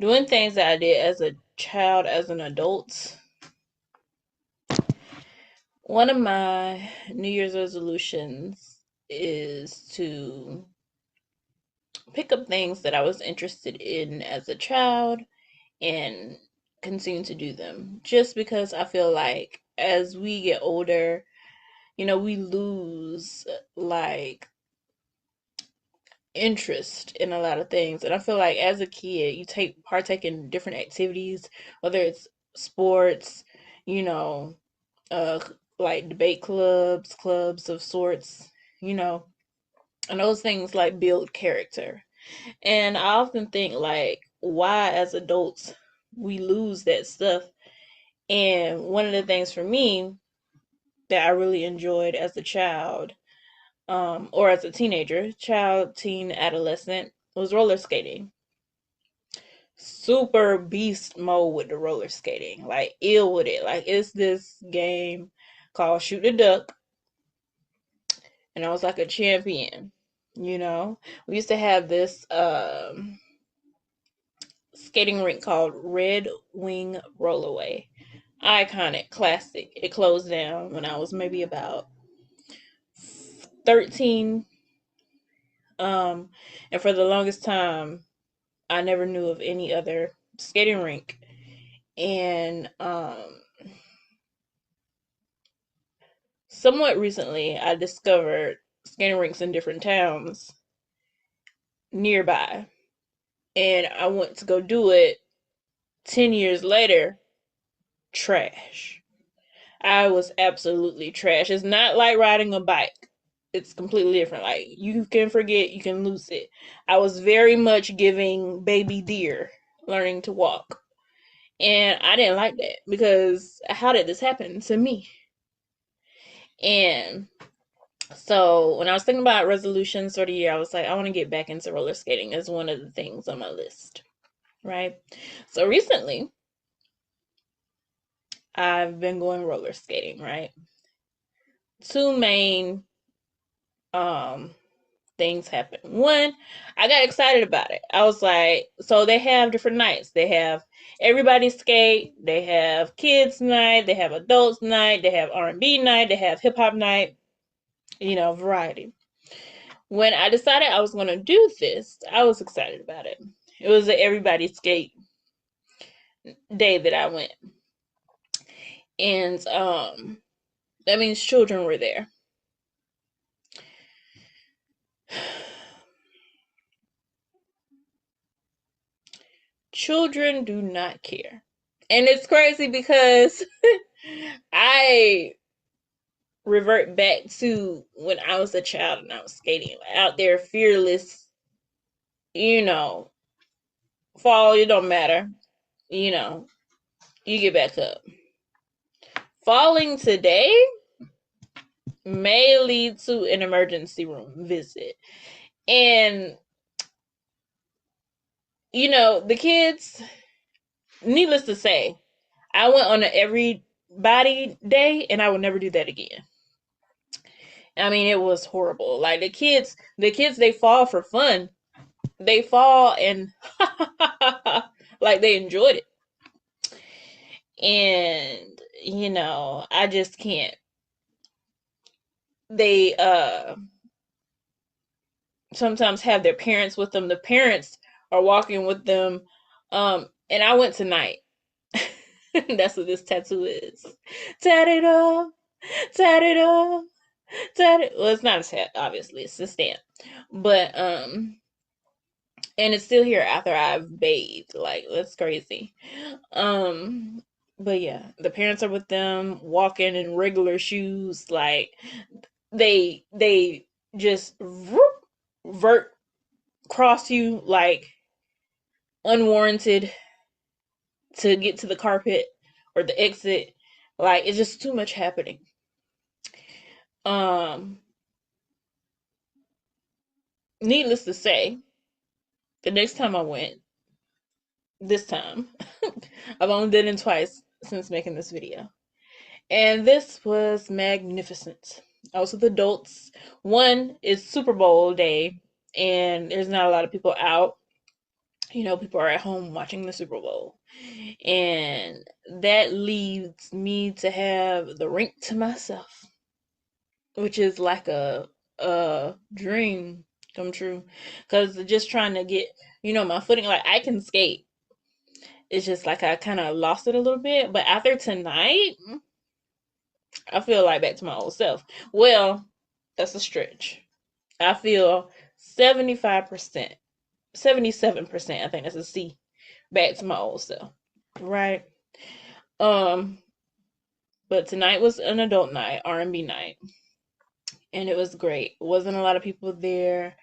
Doing things that I did as a child, as an adult. One of my New Year's resolutions is to pick up things that I was interested in as a child and continue to do them. Just because I feel like as we get older, we lose like interest in a lot of things. And I feel like as a kid, you partake in different activities, whether it's sports, you know, uh like debate clubs of sorts, you know, and those things like build character. And I often think like why as adults we lose that stuff. And one of the things for me that I really enjoyed as a child, or as a teenager, child, teen, adolescent, was roller skating. Super beast mode with the roller skating, like ill with it. Like it's this game called Shoot the Duck, and I was like a champion. We used to have this skating rink called Red Wing Rollaway. Iconic, classic. It closed down when I was maybe about 13. And for the longest time, I never knew of any other skating rink. And somewhat recently, I discovered skating rinks in different towns nearby. And I went to go do it 10 years later. Trash. I was absolutely trash. It's not like riding a bike. It's completely different. Like you can forget, you can lose it. I was very much giving baby deer learning to walk. And I didn't like that because how did this happen to me? And so when I was thinking about resolutions for the year, I was like, I want to get back into roller skating as one of the things on my list. Right. So recently I've been going roller skating, right? Two main um things happen. One, I got excited about it. I was like, so they have different nights. They have everybody skate, they have kids night, they have adults night, they have R&B night, they have hip hop night, variety. When I decided I was going to do this, I was excited about it. It was an everybody skate day that I went. And that means children were there. Children do not care. And it's crazy because I revert back to when I was a child and I was skating out there fearless, you know, fall, it don't matter, you know, you get back up. Falling today may lead to an emergency room visit. And, the kids, needless to say, I went on an everybody day and I would never do that again. I mean, it was horrible. Like the kids, they fall for fun. They fall and like they enjoyed it. And, I just can't. They sometimes have their parents with them. The parents are walking with them. And I went tonight. That's what this tattoo is. Tat it up, tat it up, tat it. Well, it's not a tat, obviously. It's a stamp. But and it's still here after I've bathed. Like that's crazy. Um, but yeah, the parents are with them, walking in regular shoes. Like they just vert cross you like unwarranted to get to the carpet or the exit. Like it's just too much happening. Um, Needless to say, the next time I went, this time, I've only done it twice since making this video. And this was magnificent. I was with adults. One is Super Bowl day, and there's not a lot of people out. People are at home watching the Super Bowl. And that leads me to have the rink to myself, which is like a dream come true. Cause just trying to get, my footing, like I can skate. It's just like I kind of lost it a little bit. But after tonight, I feel like back to my old self. Well, that's a stretch. I feel 75%, 77%, I think that's a C, back to my old self. Right? Um, but tonight was an adult night, R&B night, and it was great. Wasn't a lot of people there.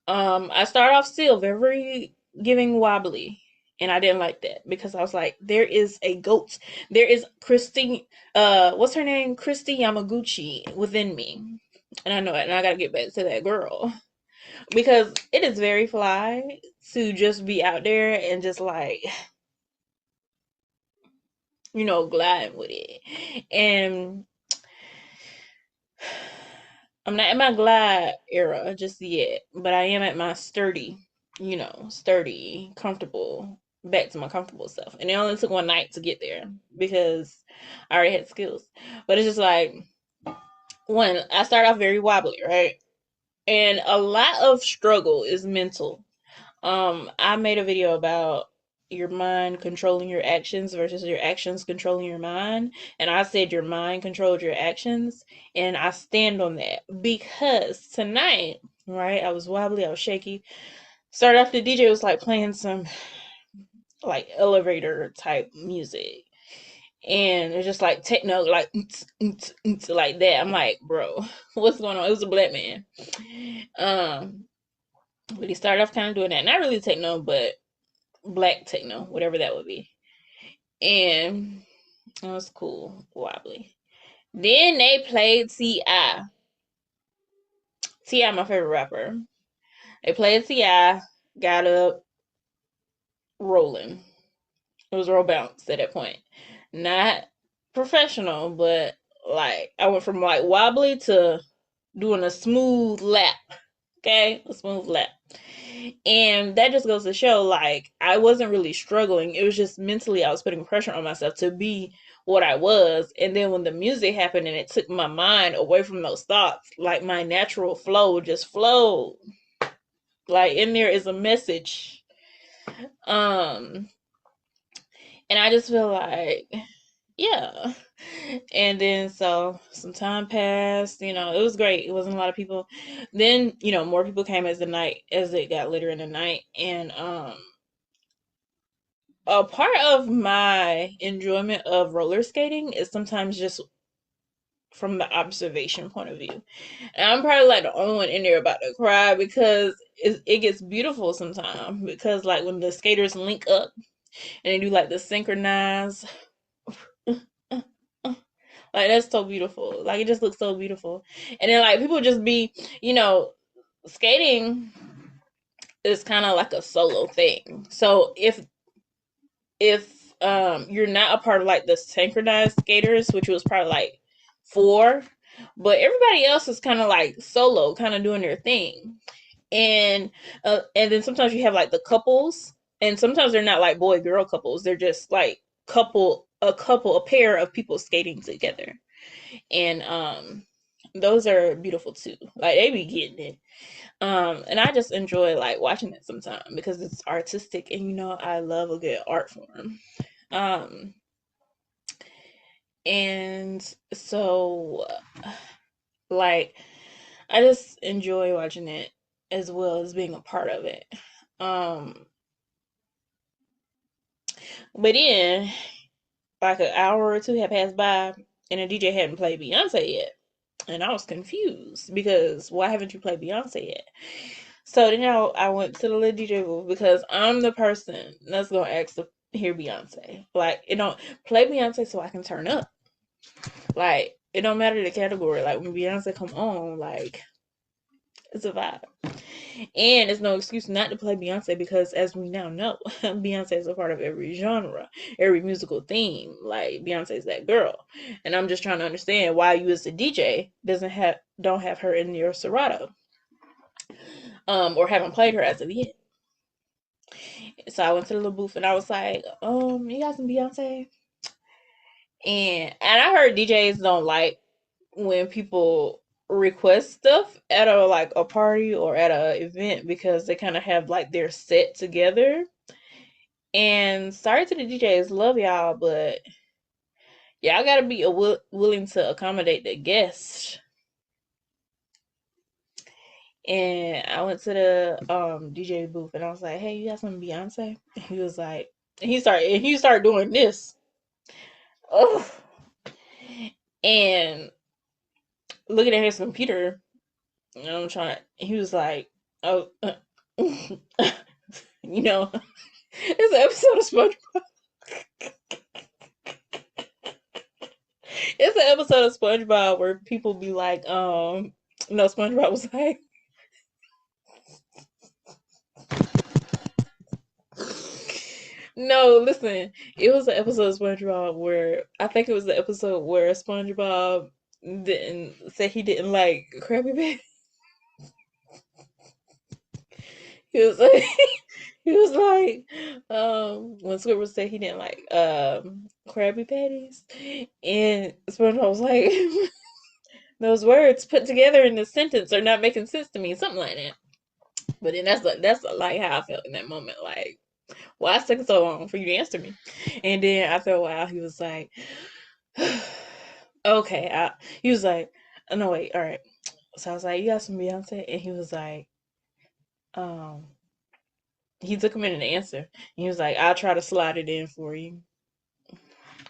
I started off still very giving wobbly, and I didn't like that because I was like, there is a goat. There is Christy, what's her name? Christy Yamaguchi within me. And I know it, and I gotta get back to that girl. Because it is very fly to just be out there and just like, gliding with it. And I'm not in my glide era just yet, but I am at my sturdy, comfortable, back to my comfortable self. And it only took one night to get there because I already had skills. But it's just like, one, I start off very wobbly, right? And a lot of struggle is mental. I made a video about your mind controlling your actions versus your actions controlling your mind. And I said your mind controlled your actions. And I stand on that because tonight, right, I was wobbly, I was shaky. Started off, the DJ was like playing some like elevator type music. And it's just like techno, like like that. I'm like, bro, what's going on? It was a black man. Um, but he started off kind of doing that. Not really techno, but black techno, whatever that would be. And it was cool, wobbly. Then they played T.I. T.I., my favorite rapper. They played T.I., got up, rolling. It was real bounce at that point. Not professional, but like I went from like wobbly to doing a smooth lap. Okay, a smooth lap. And that just goes to show, like, I wasn't really struggling. It was just mentally I was putting pressure on myself to be what I was. And then when the music happened and it took my mind away from those thoughts, like my natural flow just flowed. Like in there is a message. Um, and I just feel like, yeah. And then so some time passed, it was great. It wasn't a lot of people. Then, more people came as it got later in the night. And a part of my enjoyment of roller skating is sometimes just from the observation point of view. And I'm probably like the only one in there about to cry because it gets beautiful sometimes. Because like when the skaters link up and they do like the synchronized, like that's so beautiful. Like it just looks so beautiful. And then like people just be, you know, skating is kind of like a solo thing. So if you're not a part of like the synchronized skaters, which was probably like four, but everybody else is kind of like solo, kind of doing their thing. And then sometimes you have like the couples, and sometimes they're not like boy girl couples, they're just like a pair of people skating together. And those are beautiful too, like they be getting it. And I just enjoy like watching it sometimes because it's artistic, and I love a good art form. um and so like I just enjoy watching it as well as being a part of it. um but then like an hour or two had passed by and the DJ hadn't played Beyonce yet. And I was confused because why haven't you played Beyonce yet? So then I went to the little DJ booth because I'm the person that's gonna ask to hear Beyonce. Like it don't play Beyonce so I can turn up. Like it don't matter the category. Like when Beyonce come on, like it's a vibe. And it's no excuse not to play Beyonce because, as we now know, Beyonce is a part of every genre, every musical theme. Like Beyonce is that girl, and I'm just trying to understand why you, as a DJ, don't have her in your Serato, or haven't played her as of yet. So I went to the little booth and I was like, you got some Beyonce? And I heard DJs don't like when people request stuff at a like a party or at a event because they kind of have like their set together. And sorry to the DJs, love y'all, but y'all gotta be willing to accommodate the guests. And I went to the DJ booth and I was like, "Hey, you got some Beyonce?" And he was like, he started doing this. Ugh. And looking at his computer, and I'm trying. He was like, "Oh, you know, it's an episode of SpongeBob. It's an episode of SpongeBob where people be like, no, SpongeBob was like, no, listen, it was an episode of SpongeBob where I think it was the episode where SpongeBob didn't say he didn't like Krabby Patty. He was like, he was like, when Squidward said he didn't like Krabby Patties, and SpongeBob was like, those words put together in the sentence are not making sense to me, something like that. But then that's like how I felt in that moment, like. Why it's taking so long for you to answer me? And then after a while, he was like, okay. He was like, oh, no, wait, all right. So I was like, you got some Beyonce? And he was like, um, he took a minute to answer. And he was like, I'll try to slide it in for you.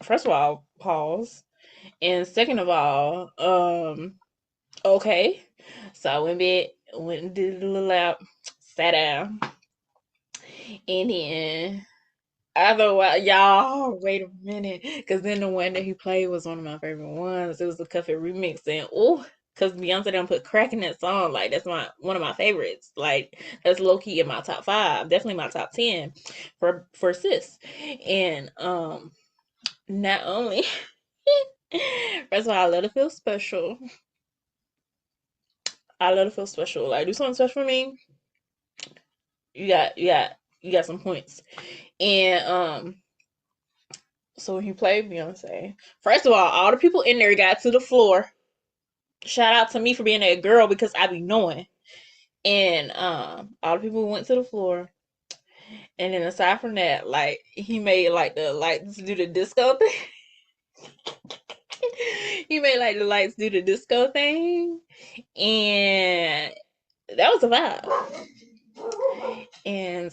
First of all, pause. And second of all, okay. So I went and did a little lap, sat down, and then either way, y'all, wait a minute, because then the one that he played was one of my favorite ones. It was the Cuff It remix, and oh, because Beyonce done put crack in that song. Like that's one of my favorites. Like that's low key in my top five, definitely my top 10 for sis. And not only, first of all, I love to feel special. I love to feel special. Like do something special for me. You got some points. And so when he played Beyonce, first of all the people in there got to the floor. Shout out to me for being a girl because I be knowing. And all the people went to the floor. And then aside from that, like he made like the lights do the disco thing. He made like the lights do the disco thing. And that was a vibe. And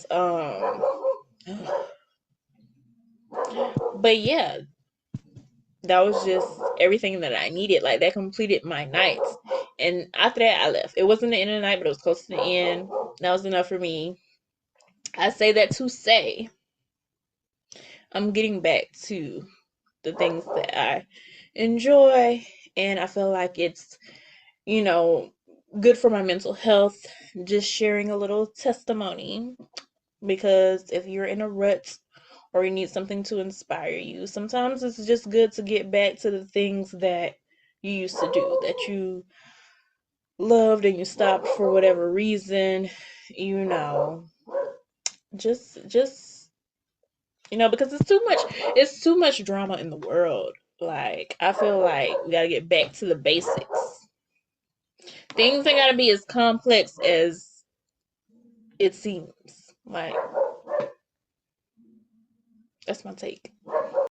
but yeah, that was just everything that I needed. Like that completed my nights. And after that, I left. It wasn't the end of the night, but it was close to the end. That was enough for me. I say that to say I'm getting back to the things that I enjoy, and I feel like it's, you know, good for my mental health. Just sharing a little testimony because if you're in a rut or you need something to inspire you, sometimes it's just good to get back to the things that you used to do, that you loved and you stopped for whatever reason, you know, just because it's too much drama in the world. Like I feel like we gotta get back to the basics. Things ain't gotta be as complex as it seems. Like that's my take.